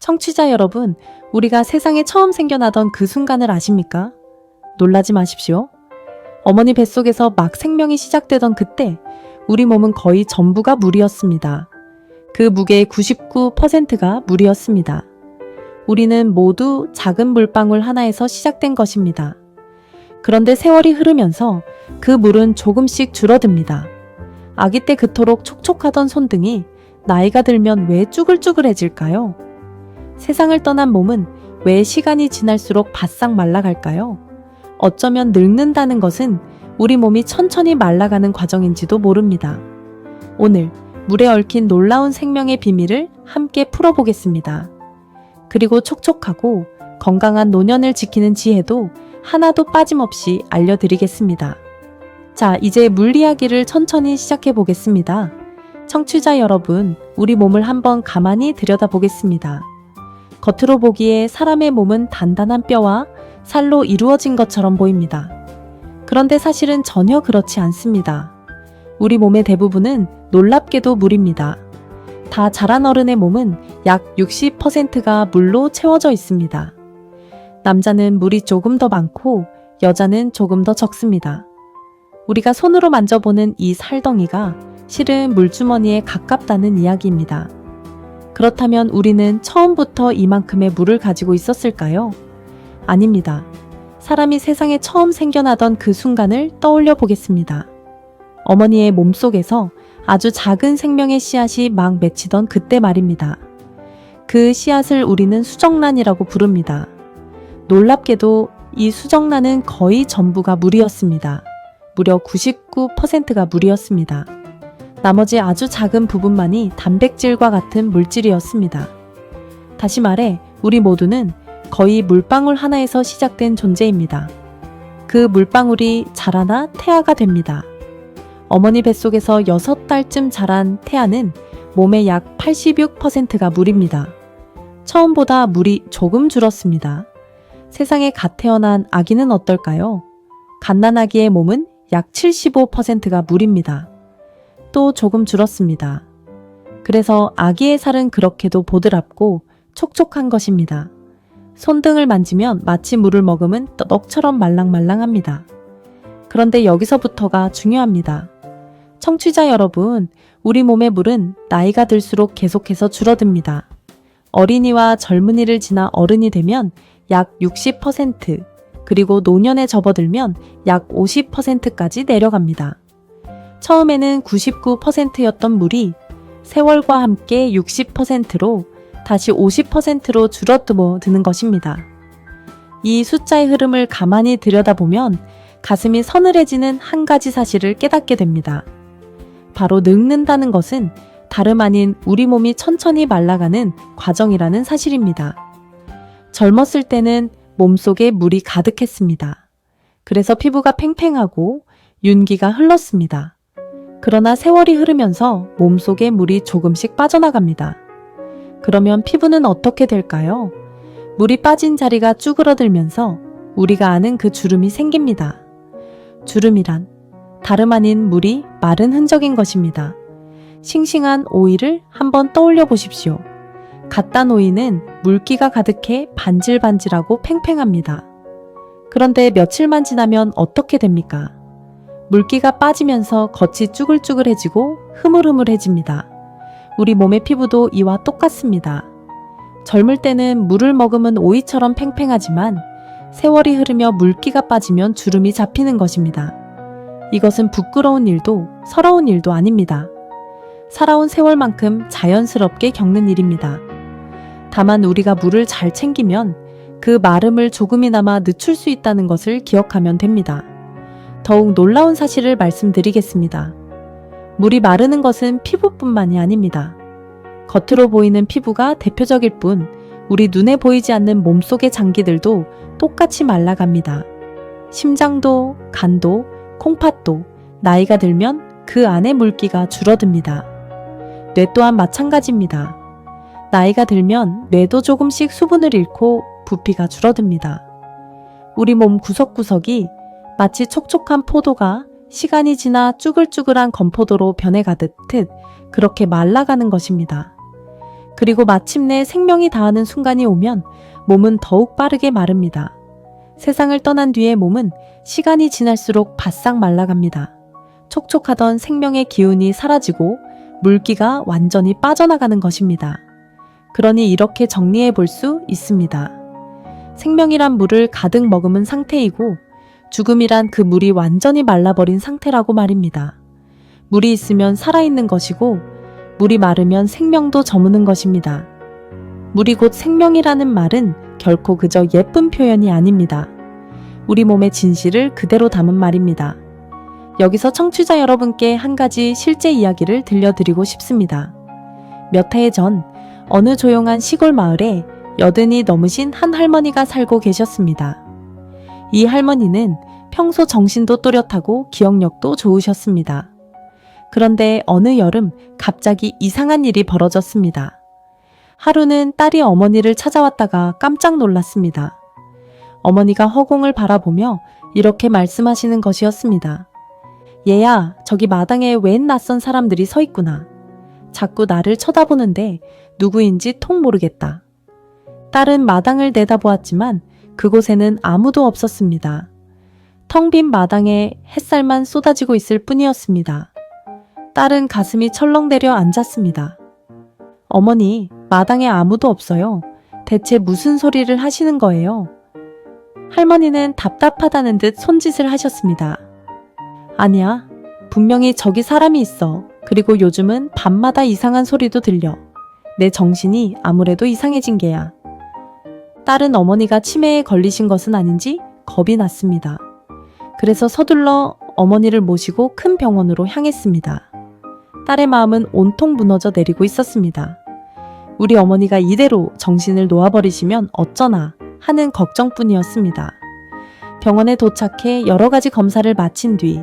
청취자 여러분, 우리가 세상에 처음 생겨나던 그 순간을 아십니까? 놀라지 마십시오. 어머니 뱃속에서 막 생명이 시작되던 그때 우리 몸은 거의 전부가 물이었습니다. 그 무게의 99%가 물이었습니다. 우리는 모두 작은 물방울 하나에서 시작된 것입니다. 그런데 세월이 흐르면서 그 물은 조금씩 줄어듭니다. 아기 때 그토록 촉촉하던 손등이 나이가 들면 왜 쭈글쭈글해질까요? 세상을 떠난 몸은 왜 시간이 지날수록 바싹 말라갈까요? 어쩌면 늙는다는 것은 우리 몸이 천천히 말라가는 과정인지도 모릅니다. 오늘 물에 얽힌 놀라운 생명의 비밀을 함께 풀어보겠습니다. 그리고 촉촉하고 건강한 노년을 지키는 지혜도 하나도 빠짐없이 알려드리겠습니다. 자, 이제 물 이야기를 천천히 시작해 보겠습니다. 청취자 여러분, 우리 몸을 한번 가만히 들여다보겠습니다. 겉으로 보기에 사람의 몸은 단단한 뼈와 살로 이루어진 것처럼 보입니다. 그런데 사실은 전혀 그렇지 않습니다. 우리 몸의 대부분은 놀랍게도 물입니다. 다 자란 어른의 몸은 약 60%가 물로 채워져 있습니다. 남자는 물이 조금 더 많고 여자는 조금 더 적습니다. 우리가 손으로 만져보는 이 살덩이가 실은 물주머니에 가깝다는 이야기입니다. 그렇다면 우리는 처음부터 이만큼의 물을 가지고 있었을까요? 아닙니다. 사람이 세상에 처음 생겨나던 그 순간을 떠올려 보겠습니다. 어머니의 몸속에서 아주 작은 생명의 씨앗이 막 맺히던 그때 말입니다. 그 씨앗을 우리는 수정란이라고 부릅니다. 놀랍게도 이 수정란은 거의 전부가 물이었습니다. 무려 99%가 물이었습니다. 나머지 아주 작은 부분만이 단백질과 같은 물질이었습니다. 다시 말해 우리 모두는 거의 물방울 하나에서 시작된 존재입니다. 그 물방울이 자라나 태아가 됩니다. 어머니 뱃속에서 6달쯤 자란 태아는 몸의 약 86%가 물입니다. 처음보다 물이 조금 줄었습니다. 세상에 갓 태어난 아기는 어떨까요? 갓난아기의 몸은 약 75%가 물입니다. 또 조금 줄었습니다. 그래서 아기의 살은 그렇게도 보드랍고 촉촉한 것입니다. 손등을 만지면 마치 물을 머금은 떡처럼 말랑말랑합니다. 그런데 여기서부터가 중요합니다. 청취자 여러분, 우리 몸의 물은 나이가 들수록 계속해서 줄어듭니다. 어린이와 젊은이를 지나 어른이 되면 약 60%, 그리고 노년에 접어들면 약 50%까지 내려갑니다. 처음에는 99%였던 물이 세월과 함께 60%로 다시 50%로 줄어드는 것입니다. 이 숫자의 흐름을 가만히 들여다보면 가슴이 서늘해지는 한 가지 사실을 깨닫게 됩니다. 바로 늙는다는 것은 다름 아닌 우리 몸이 천천히 말라가는 과정이라는 사실입니다. 젊었을 때는 몸속에 물이 가득했습니다. 그래서 피부가 팽팽하고 윤기가 흘렀습니다. 그러나 세월이 흐르면서 몸속에 물이 조금씩 빠져나갑니다. 그러면 피부는 어떻게 될까요? 물이 빠진 자리가 쭈그러들면서 우리가 아는 그 주름이 생깁니다. 주름이란 다름 아닌 물이 마른 흔적인 것입니다. 싱싱한 오이를 한번 떠올려 보십시오. 갓 딴 오이는 물기가 가득해 반질반질하고 팽팽합니다. 그런데 며칠만 지나면 어떻게 됩니까? 물기가 빠지면서 겉이 쭈글쭈글해지고 흐물흐물해집니다. 우리 몸의 피부도 이와 똑같습니다. 젊을 때는 물을 머금은 오이처럼 팽팽하지만 세월이 흐르며 물기가 빠지면 주름이 잡히는 것입니다. 이것은 부끄러운 일도 서러운 일도 아닙니다. 살아온 세월만큼 자연스럽게 겪는 일입니다. 다만 우리가 물을 잘 챙기면 그 마름을 조금이나마 늦출 수 있다는 것을 기억하면 됩니다. 더욱 놀라운 사실을 말씀드리겠습니다. 물이 마르는 것은 피부뿐만이 아닙니다. 겉으로 보이는 피부가 대표적일 뿐 우리 눈에 보이지 않는 몸속의 장기들도 똑같이 말라갑니다. 심장도, 간도, 콩팥도 나이가 들면 그 안의 물기가 줄어듭니다. 뇌 또한 마찬가지입니다. 나이가 들면 뇌도 조금씩 수분을 잃고 부피가 줄어듭니다. 우리 몸 구석구석이 마치 촉촉한 포도가 시간이 지나 쭈글쭈글한 건포도로 변해가듯 그렇게 말라가는 것입니다. 그리고 마침내 생명이 다하는 순간이 오면 몸은 더욱 빠르게 마릅니다. 세상을 떠난 뒤에 몸은 시간이 지날수록 바싹 말라갑니다. 촉촉하던 생명의 기운이 사라지고 물기가 완전히 빠져나가는 것입니다. 그러니 이렇게 정리해 볼 수 있습니다. 생명이란 물을 가득 머금은 상태이고 죽음이란 그 물이 완전히 말라버린 상태라고 말입니다. 물이 있으면 살아있는 것이고 물이 마르면 생명도 저무는 것입니다. 물이 곧 생명이라는 말은 결코 그저 예쁜 표현이 아닙니다. 우리 몸의 진실을 그대로 담은 말입니다. 여기서 청취자 여러분께 한 가지 실제 이야기를 들려드리고 싶습니다. 몇 해 전 어느 조용한 시골 마을에 80이 넘으신 한 할머니가 살고 계셨습니다. 이 할머니는 평소 정신도 또렷하고 기억력도 좋으셨습니다. 그런데 어느 여름 갑자기 이상한 일이 벌어졌습니다. 하루는 딸이 어머니를 찾아왔다가 깜짝 놀랐습니다. 어머니가 허공을 바라보며 이렇게 말씀하시는 것이었습니다. 얘야, 저기 마당에 웬 낯선 사람들이 서 있구나. 자꾸 나를 쳐다보는데 누구인지 통 모르겠다. 딸은 마당을 내다보았지만 그곳에는 아무도 없었습니다. 텅 빈 마당에 햇살만 쏟아지고 있을 뿐이었습니다. 딸은 가슴이 철렁대려 앉았습니다. 어머니, 마당에 아무도 없어요. 대체 무슨 소리를 하시는 거예요? 할머니는 답답하다는 듯 손짓을 하셨습니다. 아니야, 분명히 저기 사람이 있어. 그리고 요즘은 밤마다 이상한 소리도 들려. 내 정신이 아무래도 이상해진 게야. 딸은 어머니가 치매에 걸리신 것은 아닌지 겁이 났습니다. 그래서 서둘러 어머니를 모시고 큰 병원으로 향했습니다. 딸의 마음은 온통 무너져 내리고 있었습니다. 우리 어머니가 이대로 정신을 놓아버리시면 어쩌나 하는 걱정뿐이었습니다. 병원에 도착해 여러 가지 검사를 마친 뒤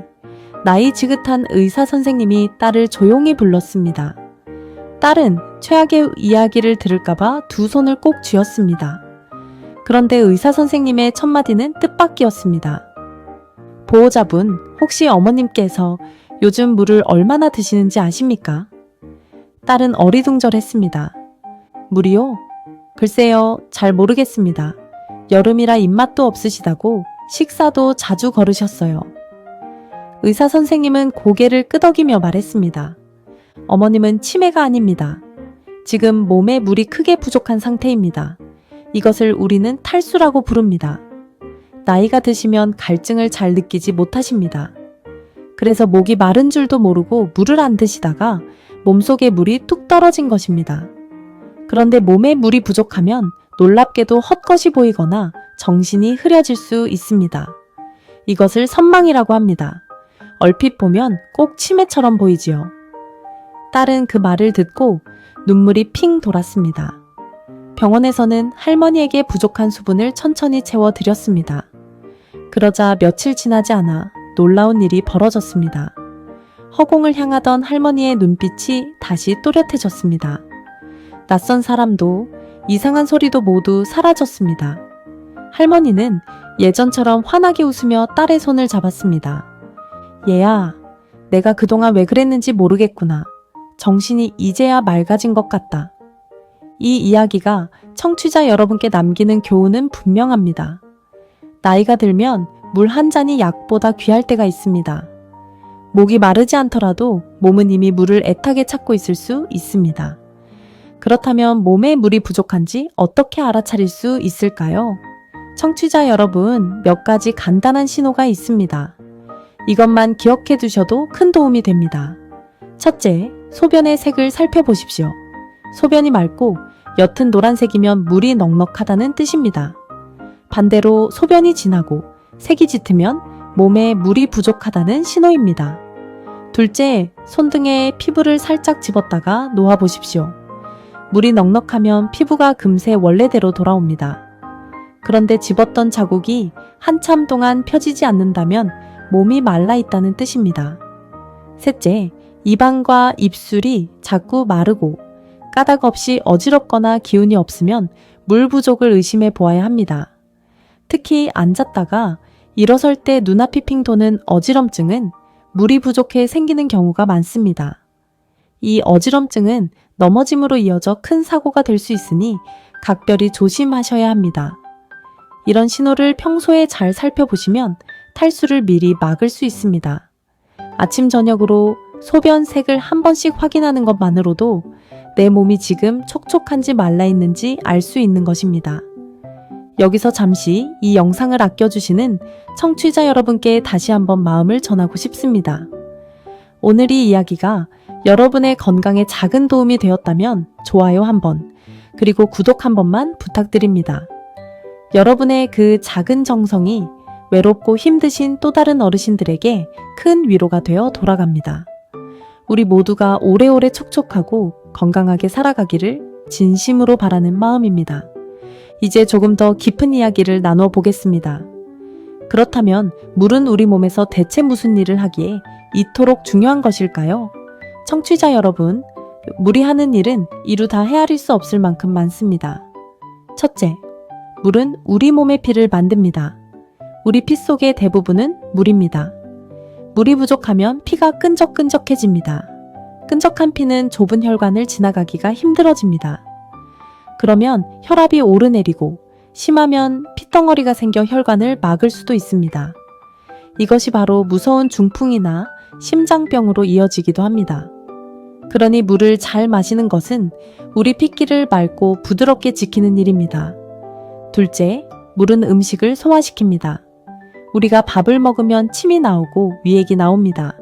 나이 지긋한 의사 선생님이 딸을 조용히 불렀습니다. 딸은 최악의 이야기를 들을까봐 두 손을 꼭 쥐었습니다. 그런데 의사 선생님의 첫마디는 뜻밖이었습니다. 보호자분, 혹시 어머님께서 요즘 물을 얼마나 드시는지 아십니까? 딸은 어리둥절했습니다. 물이요? 글쎄요, 잘 모르겠습니다. 여름이라 입맛도 없으시다고 식사도 자주 거르셨어요. 의사 선생님은 고개를 끄덕이며 말했습니다. 어머님은 치매가 아닙니다. 지금 몸에 물이 크게 부족한 상태입니다. 이것을 우리는 탈수라고 부릅니다. 나이가 드시면 갈증을 잘 느끼지 못하십니다. 그래서 목이 마른 줄도 모르고 물을 안 드시다가 몸속에 물이 뚝 떨어진 것입니다. 그런데 몸에 물이 부족하면 놀랍게도 헛것이 보이거나 정신이 흐려질 수 있습니다. 이것을 선망이라고 합니다. 얼핏 보면 꼭 치매처럼 보이지요. 딸은 그 말을 듣고 눈물이 핑 돌았습니다. 병원에서는 할머니에게 부족한 수분을 천천히 채워드렸습니다. 그러자 며칠 지나지 않아 놀라운 일이 벌어졌습니다. 허공을 향하던 할머니의 눈빛이 다시 또렷해졌습니다. 낯선 사람도 이상한 소리도 모두 사라졌습니다. 할머니는 예전처럼 환하게 웃으며 딸의 손을 잡았습니다. 얘야, 내가 그동안 왜 그랬는지 모르겠구나. 정신이 이제야 맑아진 것 같다. 이 이야기가 청취자 여러분께 남기는 교훈은 분명합니다. 나이가 들면 물 한 잔이 약보다 귀할 때가 있습니다. 목이 마르지 않더라도 몸은 이미 물을 애타게 찾고 있을 수 있습니다. 그렇다면 몸에 물이 부족한지 어떻게 알아차릴 수 있을까요? 청취자 여러분, 몇 가지 간단한 신호가 있습니다. 이것만 기억해 두셔도 큰 도움이 됩니다. 첫째, 소변의 색을 살펴보십시오. 소변이 맑고 옅은 노란색이면 물이 넉넉하다는 뜻입니다. 반대로 소변이 진하고 색이 짙으면 몸에 물이 부족하다는 신호입니다. 둘째, 손등에 피부를 살짝 집었다가 놓아보십시오. 물이 넉넉하면 피부가 금세 원래대로 돌아옵니다. 그런데 집었던 자국이 한참 동안 펴지지 않는다면 몸이 말라 있다는 뜻입니다. 셋째, 입안과 입술이 자꾸 마르고 까닭 없이 어지럽거나 기운이 없으면 물 부족을 의심해 보아야 합니다. 특히 앉았다가 일어설 때 눈앞이 핑 도는 어지럼증은 물이 부족해 생기는 경우가 많습니다. 이 어지럼증은 넘어짐으로 이어져 큰 사고가 될 수 있으니 각별히 조심하셔야 합니다. 이런 신호를 평소에 잘 살펴보시면 탈수를 미리 막을 수 있습니다. 아침 저녁으로 소변 색을 한 번씩 확인하는 것만으로도 내 몸이 지금 촉촉한지 말라있는지 알 수 있는 것입니다. 여기서 잠시 이 영상을 아껴주시는 청취자 여러분께 다시 한번 마음을 전하고 싶습니다. 오늘 이 이야기가 여러분의 건강에 작은 도움이 되었다면 좋아요 한번, 그리고 구독 한 번만 부탁드립니다. 여러분의 그 작은 정성이 외롭고 힘드신 또 다른 어르신들에게 큰 위로가 되어 돌아갑니다. 우리 모두가 오래오래 촉촉하고 건강하게 살아가기를 진심으로 바라는 마음입니다. 이제 조금 더 깊은 이야기를 나눠 보겠습니다. 그렇다면 물은 우리 몸에서 대체 무슨 일을 하기에 이토록 중요한 것일까요? 청취자 여러분, 물이 하는 일은 이루 다 헤아릴 수 없을 만큼 많습니다. 첫째, 물은 우리 몸의 피를 만듭니다. 우리 피 속의 대부분은 물입니다. 물이 부족하면 피가 끈적끈적해집니다. 끈적한 피는 좁은 혈관을 지나가기가 힘들어집니다. 그러면 혈압이 오르내리고 심하면 피덩어리가 생겨 혈관을 막을 수도 있습니다. 이것이 바로 무서운 중풍이나 심장병으로 이어지기도 합니다. 그러니 물을 잘 마시는 것은 우리 핏기를 맑고 부드럽게 지키는 일입니다. 둘째, 물은 음식을 소화시킵니다. 우리가 밥을 먹으면 침이 나오고 위액이 나옵니다.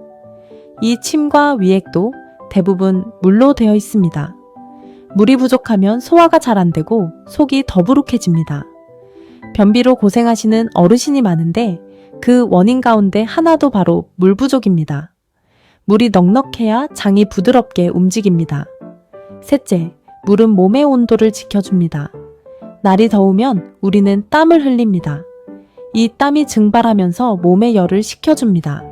이 침과 위액도 대부분 물로 되어 있습니다. 물이 부족하면 소화가 잘 안 되고 속이 더부룩해집니다. 변비로 고생하시는 어르신이 많은데 그 원인 가운데 하나도 바로 물 부족입니다. 물이 넉넉해야 장이 부드럽게 움직입니다. 셋째, 물은 몸의 온도를 지켜줍니다. 날이 더우면 우리는 땀을 흘립니다. 이 땀이 증발하면서 몸의 열을 식혀줍니다.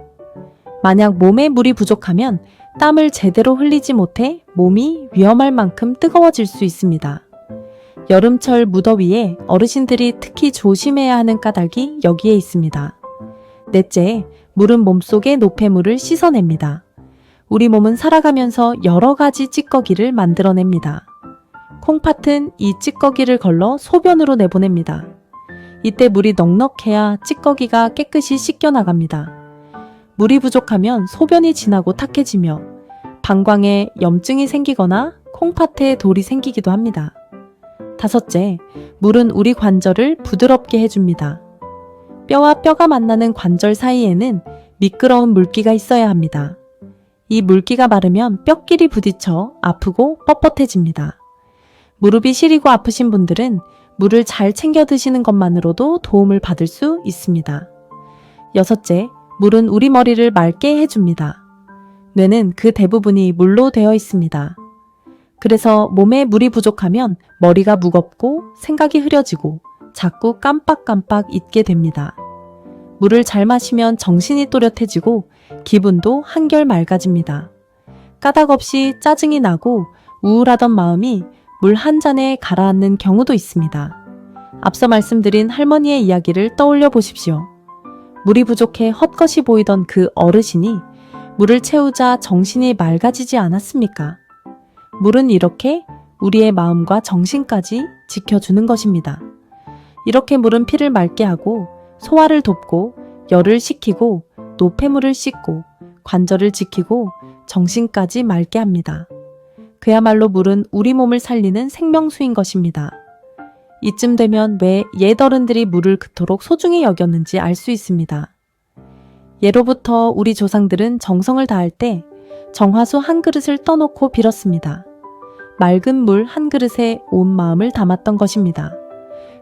만약 몸에 물이 부족하면 땀을 제대로 흘리지 못해 몸이 위험할 만큼 뜨거워질 수 있습니다. 여름철 무더위에 어르신들이 특히 조심해야 하는 까닭이 여기에 있습니다. 넷째, 물은 몸속의 노폐물을 씻어냅니다. 우리 몸은 살아가면서 여러 가지 찌꺼기를 만들어냅니다. 콩팥은 이 찌꺼기를 걸러 소변으로 내보냅니다. 이때 물이 넉넉해야 찌꺼기가 깨끗이 씻겨나갑니다. 물이 부족하면 소변이 진하고 탁해지며 방광에 염증이 생기거나 콩팥에 돌이 생기기도 합니다. 다섯째, 물은 우리 관절을 부드럽게 해줍니다. 뼈와 뼈가 만나는 관절 사이에는 미끄러운 물기가 있어야 합니다. 이 물기가 마르면 뼈끼리 부딪혀 아프고 뻣뻣해집니다. 무릎이 시리고 아프신 분들은 물을 잘 챙겨 드시는 것만으로도 도움을 받을 수 있습니다. 여섯째, 물은 우리 머리를 맑게 해줍니다. 뇌는 그 대부분이 물로 되어 있습니다. 그래서 몸에 물이 부족하면 머리가 무겁고 생각이 흐려지고 자꾸 깜빡깜빡 잊게 됩니다. 물을 잘 마시면 정신이 또렷해지고 기분도 한결 맑아집니다. 까닭 없이 짜증이 나고 우울하던 마음이 물 한 잔에 가라앉는 경우도 있습니다. 앞서 말씀드린 할머니의 이야기를 떠올려 보십시오. 물이 부족해 헛것이 보이던 그 어르신이 물을 채우자 정신이 맑아지지 않았습니까? 물은 이렇게 우리의 마음과 정신까지 지켜주는 것입니다. 이렇게 물은 피를 맑게 하고 소화를 돕고 열을 식히고 노폐물을 씻고 관절을 지키고 정신까지 맑게 합니다. 그야말로 물은 우리 몸을 살리는 생명수인 것입니다. 이쯤 되면 왜 옛어른들이 물을 그토록 소중히 여겼는지 알 수 있습니다. 예로부터 우리 조상들은 정성을 다할 때 정화수 한 그릇을 떠놓고 빌었습니다. 맑은 물 한 그릇에 온 마음을 담았던 것입니다.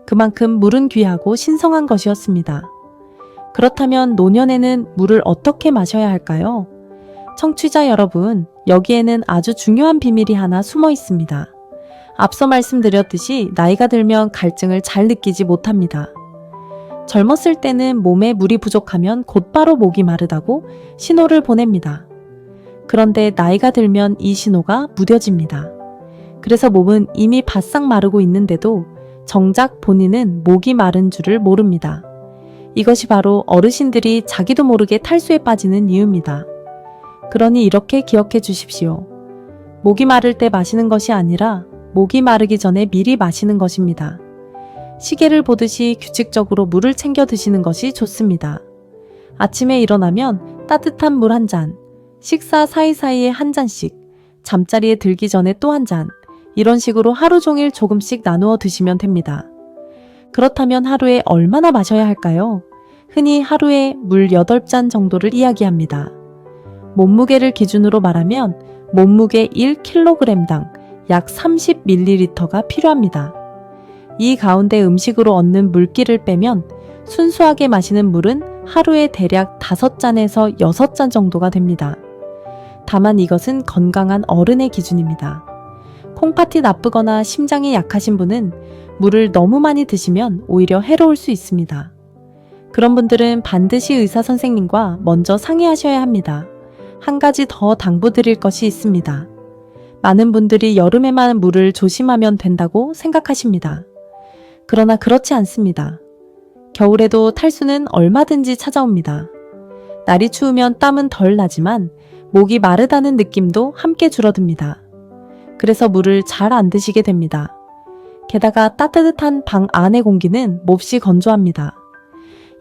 그만큼 물은 귀하고 신성한 것이었습니다. 그렇다면 노년에는 물을 어떻게 마셔야 할까요? 청취자 여러분, 여기에는 아주 중요한 비밀이 하나 숨어 있습니다. 앞서 말씀드렸듯이 나이가 들면 갈증을 잘 느끼지 못합니다. 젊었을 때는 몸에 물이 부족하면 곧바로 목이 마르다고 신호를 보냅니다. 그런데 나이가 들면 이 신호가 무뎌집니다. 그래서 몸은 이미 바싹 마르고 있는데도 정작 본인은 목이 마른 줄을 모릅니다. 이것이 바로 어르신들이 자기도 모르게 탈수에 빠지는 이유입니다. 그러니 이렇게 기억해 주십시오. 목이 마를 때 마시는 것이 아니라 목이 마르기 전에 미리 마시는 것입니다. 시계를 보듯이 규칙적으로 물을 챙겨 드시는 것이 좋습니다. 아침에 일어나면 따뜻한 물 한 잔, 식사 사이사이에 한 잔씩, 잠자리에 들기 전에 또 한 잔, 이런 식으로 하루 종일 조금씩 나누어 드시면 됩니다. 그렇다면 하루에 얼마나 마셔야 할까요? 흔히 하루에 물 8잔 정도를 이야기합니다. 몸무게를 기준으로 말하면 몸무게 1kg당 약 30ml가 필요합니다. 이 가운데 음식으로 얻는 물기를 빼면 순수하게 마시는 물은 하루에 대략 5잔에서 6잔 정도가 됩니다. 다만 이것은 건강한 어른의 기준입니다. 콩팥이 나쁘거나 심장이 약하신 분은 물을 너무 많이 드시면 오히려 해로울 수 있습니다. 그런 분들은 반드시 의사 선생님과 먼저 상의하셔야 합니다. 한 가지 더 당부드릴 것이 있습니다. 많은 분들이 여름에만 물을 조심하면 된다고 생각하십니다. 그러나 그렇지 않습니다. 겨울에도 탈수는 얼마든지 찾아옵니다. 날이 추우면 땀은 덜 나지만 목이 마르다는 느낌도 함께 줄어듭니다. 그래서 물을 잘 안 드시게 됩니다. 게다가 따뜻한 방 안의 공기는 몹시 건조합니다.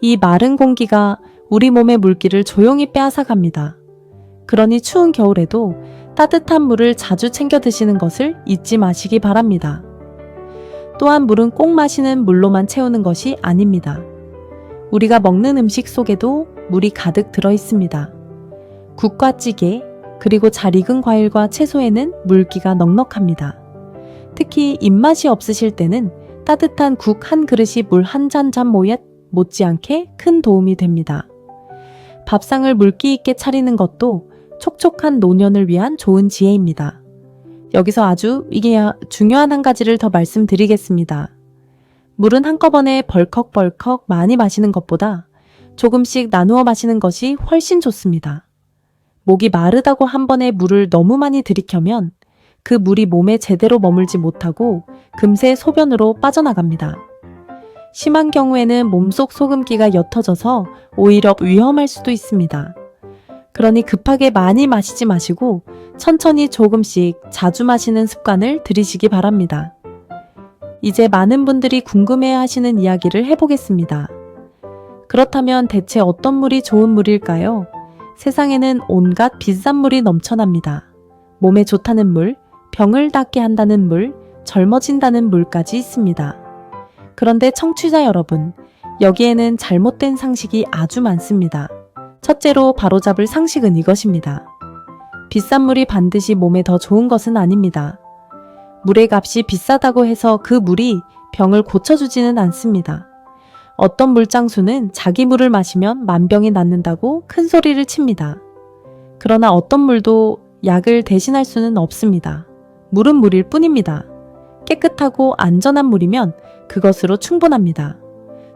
이 마른 공기가 우리 몸의 물기를 조용히 빼앗아 갑니다. 그러니 추운 겨울에도 따뜻한 물을 자주 챙겨 드시는 것을 잊지 마시기 바랍니다. 또한 물은 꼭 마시는 물로만 채우는 것이 아닙니다. 우리가 먹는 음식 속에도 물이 가득 들어 있습니다. 국과 찌개, 그리고 잘 익은 과일과 채소에는 물기가 넉넉합니다. 특히 입맛이 없으실 때는 따뜻한 국 한 그릇이 물 한 잔 모옓 못지않게 큰 도움이 됩니다. 밥상을 물기 있게 차리는 것도 촉촉한 노년을 위한 좋은 지혜입니다. 여기서 아주 중요한 한 가지를 더 말씀드리겠습니다. 물은 한꺼번에 벌컥벌컥 많이 마시는 것보다 조금씩 나누어 마시는 것이 훨씬 좋습니다. 목이 마르다고 한 번에 물을 너무 많이 들이켜면 그 물이 몸에 제대로 머물지 못하고 금세 소변으로 빠져나갑니다. 심한 경우에는 몸속 소금기가 옅어져서 오히려 위험할 수도 있습니다. 그러니 급하게 많이 마시지 마시고 천천히 조금씩 자주 마시는 습관을 들이시기 바랍니다. 이제 많은 분들이 궁금해하시는 이야기를 해보겠습니다. 그렇다면 대체 어떤 물이 좋은 물일까요? 세상에는 온갖 비싼 물이 넘쳐납니다. 몸에 좋다는 물, 병을 낫게 한다는 물, 젊어진다는 물까지 있습니다. 그런데 청취자 여러분, 여기에는 잘못된 상식이 아주 많습니다. 첫째로 바로잡을 상식은 이것입니다. 비싼 물이 반드시 몸에 더 좋은 것은 아닙니다. 물의 값이 비싸다고 해서 그 물이 병을 고쳐주지는 않습니다. 어떤 물장수는 자기 물을 마시면 만병이 낫는다고 큰 소리를 칩니다. 그러나 어떤 물도 약을 대신할 수는 없습니다. 물은 물일 뿐입니다. 깨끗하고 안전한 물이면 그것으로 충분합니다.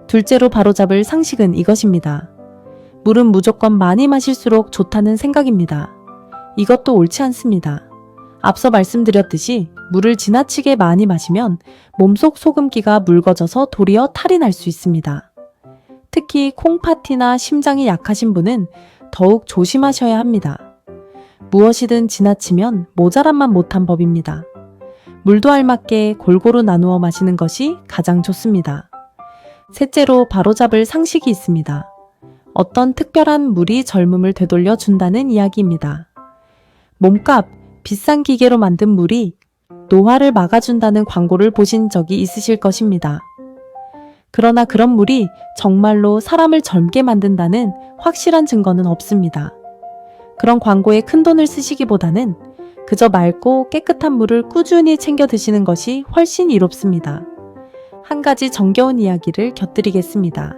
둘째로 바로잡을 상식은 이것입니다. 물은 무조건 많이 마실수록 좋다는 생각입니다. 이것도 옳지 않습니다. 앞서 말씀드렸듯이 물을 지나치게 많이 마시면 몸속 소금기가 묽어져서 도리어 탈이 날 수 있습니다. 특히 콩팥이나 심장이 약하신 분은 더욱 조심하셔야 합니다. 무엇이든 지나치면 모자란만 못한 법입니다. 물도 알맞게 골고루 나누어 마시는 것이 가장 좋습니다. 셋째로 바로잡을 상식이 있습니다. 어떤 특별한 물이 젊음을 되돌려 준다는 이야기입니다. 몸값, 비싼 기계로 만든 물이 노화를 막아준다는 광고를 보신 적이 있으실 것입니다. 그러나 그런 물이 정말로 사람을 젊게 만든다는 확실한 증거는 없습니다. 그런 광고에 큰돈을 쓰시기보다는 그저 맑고 깨끗한 물을 꾸준히 챙겨 드시는 것이 훨씬 이롭습니다. 한 가지 정겨운 이야기를 곁드리겠습니다.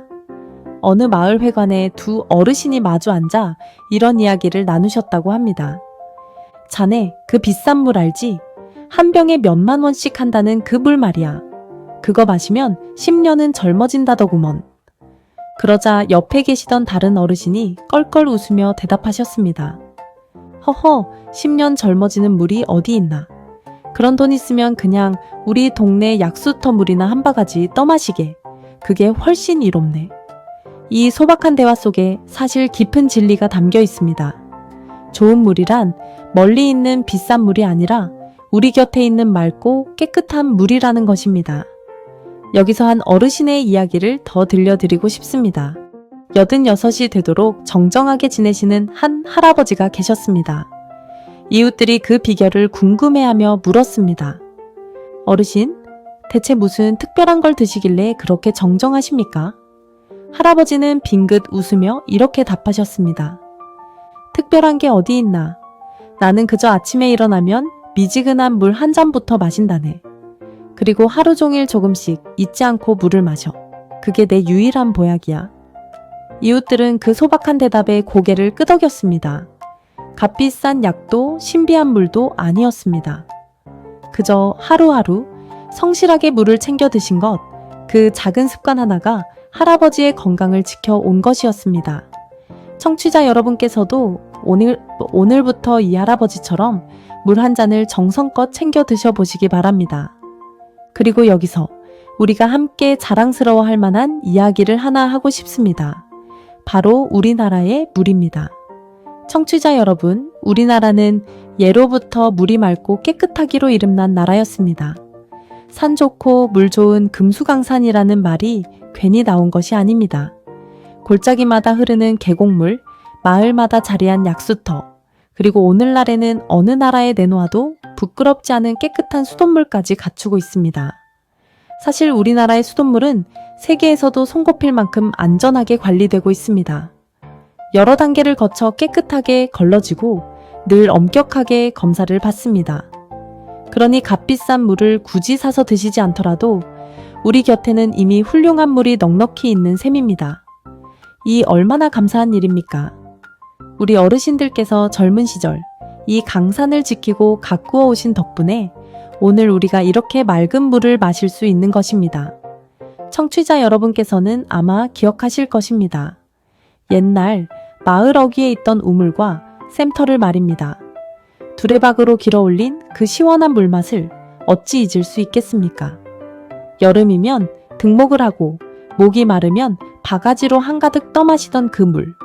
어느 마을 회관에 두 어르신이 마주 앉아 이런 이야기를 나누셨다고 합니다. 자네, 그 비싼 물 알지? 한 병에 몇만 원씩 한다는 그 물 말이야. 그거 마시면 10년은 젊어진다더구먼. 그러자 옆에 계시던 다른 어르신이 껄껄 웃으며 대답하셨습니다. 허허, 10년 젊어지는 물이 어디 있나. 그런 돈 있으면 그냥 우리 동네 약수터 물이나 한 바가지 떠마시게. 그게 훨씬 이롭네. 이 소박한 대화 속에 사실 깊은 진리가 담겨 있습니다. 좋은 물이란 멀리 있는 비싼 물이 아니라 우리 곁에 있는 맑고 깨끗한 물이라는 것입니다. 여기서 한 어르신의 이야기를 더 들려드리고 싶습니다. 86이 되도록 정정하게 지내시는 한 할아버지가 계셨습니다. 이웃들이 그 비결을 궁금해하며 물었습니다. 어르신, 대체 무슨 특별한 걸 드시길래 그렇게 정정하십니까? 할아버지는 빙긋 웃으며 이렇게 답하셨습니다. 특별한 게 어디 있나? 나는 그저 아침에 일어나면 미지근한 물 한 잔부터 마신다네. 그리고 하루 종일 조금씩 잊지 않고 물을 마셔. 그게 내 유일한 보약이야. 이웃들은 그 소박한 대답에 고개를 끄덕였습니다. 값비싼 약도 신비한 물도 아니었습니다. 그저 하루하루 성실하게 물을 챙겨 드신 것, 그 작은 습관 하나가 할아버지의 건강을 지켜온 것이었습니다. 청취자 여러분께서도 오늘부터 이 할아버지처럼 물 한 잔을 정성껏 챙겨 드셔보시기 바랍니다. 그리고 여기서 우리가 함께 자랑스러워할 만한 이야기를 하나 하고 싶습니다. 바로 우리나라의 물입니다. 청취자 여러분, 우리나라는 예로부터 물이 맑고 깨끗하기로 이름난 나라였습니다. 산 좋고 물 좋은 금수강산이라는 말이 괜히 나온 것이 아닙니다. 골짜기마다 흐르는 계곡물, 마을마다 자리한 약수터, 그리고 오늘날에는 어느 나라에 내놓아도 부끄럽지 않은 깨끗한 수돗물까지 갖추고 있습니다. 사실 우리나라의 수돗물은 세계에서도 손꼽힐 만큼 안전하게 관리되고 있습니다. 여러 단계를 거쳐 깨끗하게 걸러지고 늘 엄격하게 검사를 받습니다. 그러니 값비싼 물을 굳이 사서 드시지 않더라도 우리 곁에는 이미 훌륭한 물이 넉넉히 있는 셈입니다. 이 얼마나 감사한 일입니까? 우리 어르신들께서 젊은 시절 이 강산을 지키고 가꾸어 오신 덕분에 오늘 우리가 이렇게 맑은 물을 마실 수 있는 것입니다. 청취자 여러분께서는 아마 기억하실 것입니다. 옛날 마을 어귀에 있던 우물과 샘터를 말입니다. 두레박으로 길어올린 그 시원한 물맛을 어찌 잊을 수 있겠습니까? 여름이면 등목을 하고 목이 마르면 바가지로 한가득 떠마시던 그 물.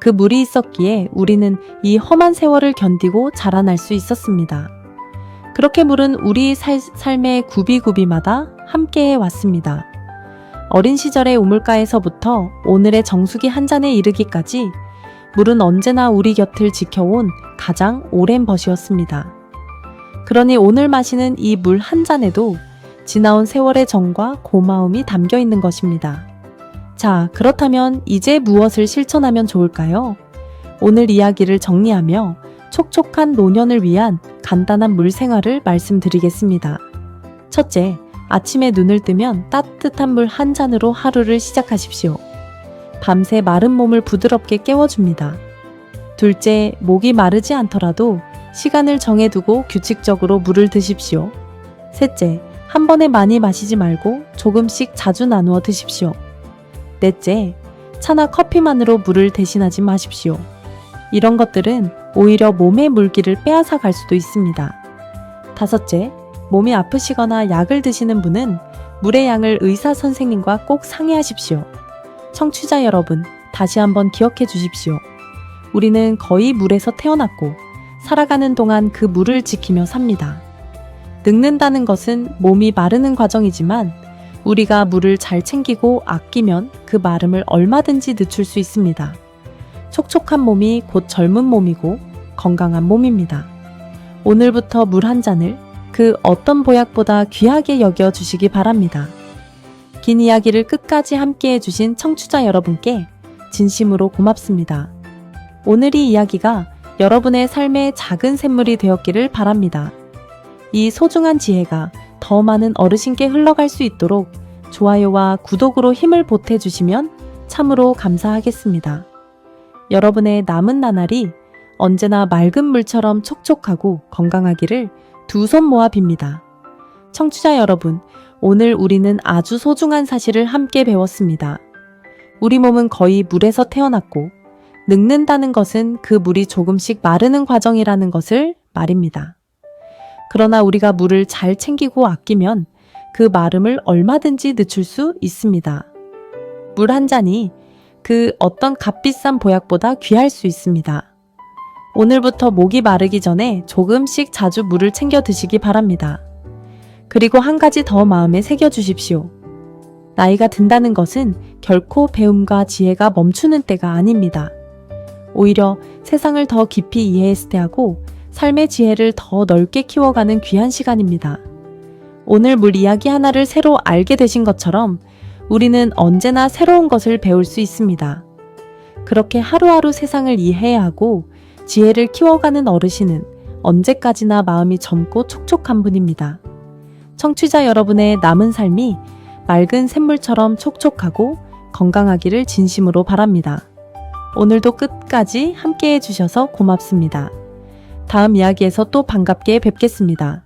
그 물이 있었기에 우리는 이 험한 세월을 견디고 자라날 수 있었습니다. 그렇게 물은 우리 삶의 구비구비마다 함께해 왔습니다. 어린 시절의 우물가에서부터 오늘의 정수기 한 잔에 이르기까지 물은 언제나 우리 곁을 지켜온 가장 오랜 벗이었습니다. 그러니 오늘 마시는 이 물 한 잔에도 지나온 세월의 정과 고마움이 담겨 있는 것입니다. 자, 그렇다면 이제 무엇을 실천하면 좋을까요? 오늘 이야기를 정리하며 촉촉한 노년을 위한 간단한 물 생활을 말씀드리겠습니다. 첫째, 아침에 눈을 뜨면 따뜻한 물 한 잔으로 하루를 시작하십시오. 밤새 마른 몸을 부드럽게 깨워줍니다. 둘째, 목이 마르지 않더라도 시간을 정해두고 규칙적으로 물을 드십시오. 셋째, 한 번에 많이 마시지 말고 조금씩 자주 나누어 드십시오. 넷째, 차나 커피만으로 물을 대신하지 마십시오. 이런 것들은 오히려 몸의 물기를 빼앗아 갈 수도 있습니다. 다섯째, 몸이 아프시거나 약을 드시는 분은 물의 양을 의사 선생님과 꼭 상의하십시오. 청취자 여러분, 다시 한번 기억해 주십시오. 우리는 거의 물에서 태어났고 살아가는 동안 그 물을 지키며 삽니다. 늙는다는 것은 몸이 마르는 과정이지만 우리가 물을 잘 챙기고 아끼면 그 마름을 얼마든지 늦출 수 있습니다. 촉촉한 몸이 곧 젊은 몸이고 건강한 몸입니다. 오늘부터 물 한 잔을 그 어떤 보약보다 귀하게 여겨주시기 바랍니다. 긴 이야기를 끝까지 함께 해주신 청취자 여러분께 진심으로 고맙습니다. 오늘 이 이야기가 여러분의 삶의 작은 샘물이 되었기를 바랍니다. 이 소중한 지혜가 더 많은 어르신께 흘러갈 수 있도록 좋아요와 구독으로 힘을 보태주시면 참으로 감사하겠습니다. 여러분의 남은 나날이 언제나 맑은 물처럼 촉촉하고 건강하기를 두 손 모아 빕니다. 청취자 여러분, 오늘 우리는 아주 소중한 사실을 함께 배웠습니다. 우리 몸은 거의 물에서 태어났고 늙는다는 것은 그 물이 조금씩 마르는 과정이라는 것을 말입니다. 그러나 우리가 물을 잘 챙기고 아끼면 그 마름을 얼마든지 늦출 수 있습니다. 물 한 잔이 그 어떤 값비싼 보약보다 귀할 수 있습니다. 오늘부터 목이 마르기 전에 조금씩 자주 물을 챙겨 드시기 바랍니다. 그리고 한 가지 더 마음에 새겨 주십시오. 나이가 든다는 것은 결코 배움과 지혜가 멈추는 때가 아닙니다. 오히려 세상을 더 깊이 이해했을 하고 삶의 지혜를 더 넓게 키워가는 귀한 시간입니다. 오늘 물 이야기 하나를 새로 알게 되신 것처럼 우리는 언제나 새로운 것을 배울 수 있습니다. 그렇게 하루하루 세상을 이해해야 하고 지혜를 키워가는 어르신은 언제까지나 마음이 젊고 촉촉한 분입니다. 청취자 여러분의 남은 삶이 맑은 샘물처럼 촉촉하고 건강하기를 진심으로 바랍니다. 오늘도 끝까지 함께 해주셔서 고맙습니다. 다음 이야기에서 또 반갑게 뵙겠습니다.